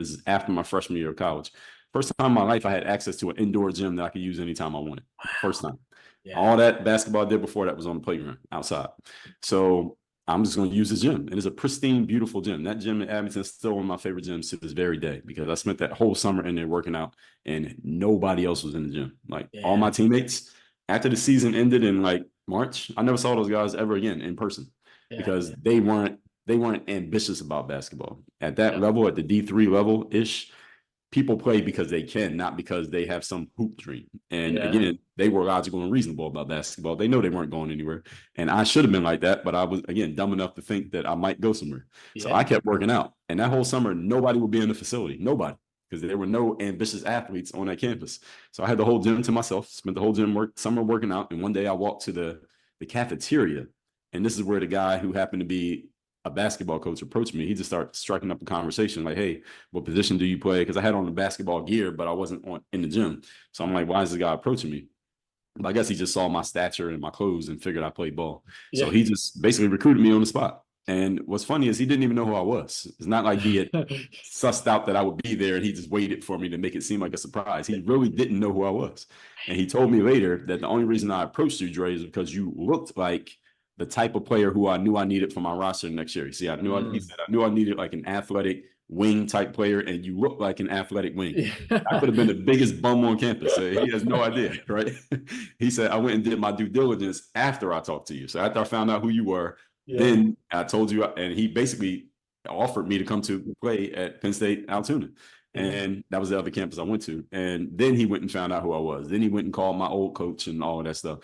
This is after my freshman year of college. First time in my life I had access to an indoor gym that I could use anytime I wanted. First time. Yeah. All that basketball I did before that was on the playground outside. So I'm just going to use the gym. And it's a pristine, beautiful gym. That gym in Abington is still one of my favorite gyms to this very day because I spent that whole summer in there working out and nobody else was in the gym. Like all my teammates, after the season ended in like March, I never saw those guys ever again in person because they weren't ambitious about basketball. At that level, at the D3 level-ish, people play because they can, not because they have some hoop dream. And again, they were logical and reasonable about basketball. They know they weren't going anywhere. And I should have been like that, but I was, again, dumb enough to think that I might go somewhere. So I kept working out. And that whole summer, nobody would be in the facility. Nobody. Because there were no ambitious athletes on that campus. So I had the whole gym to myself, spent the whole summer working out. And one day I walked to the cafeteria. And this is where the guy who happened to be a basketball coach approached me. He just started striking up a conversation like, hey, what position do you play? Because I had on the basketball gear, but I wasn't in the gym. So I'm like, why is this guy approaching me? But I guess he just saw my stature and my clothes and figured I played ball. Yeah. So he just basically recruited me on the spot. And what's funny is he didn't even know who I was. It's not like he had sussed out that I would be there and he just waited for me to make it seem like a surprise. He really didn't know who I was. And he told me later that the only reason I approached you, Dre, is because you looked like the type of player who I knew I needed for my roster next year. See, he said I knew I needed like an athletic wing type player, and you look like an athletic wing. I could have been the biggest bum on campus. So he has no idea, right? He said I went and did my due diligence after I talked to you. So after I found out who you were, then I told you, and he basically offered me to come to play at Penn State Altoona. And that was the other campus I went to. And then he went and found out who I was. Then he went and called my old coach and all of that stuff.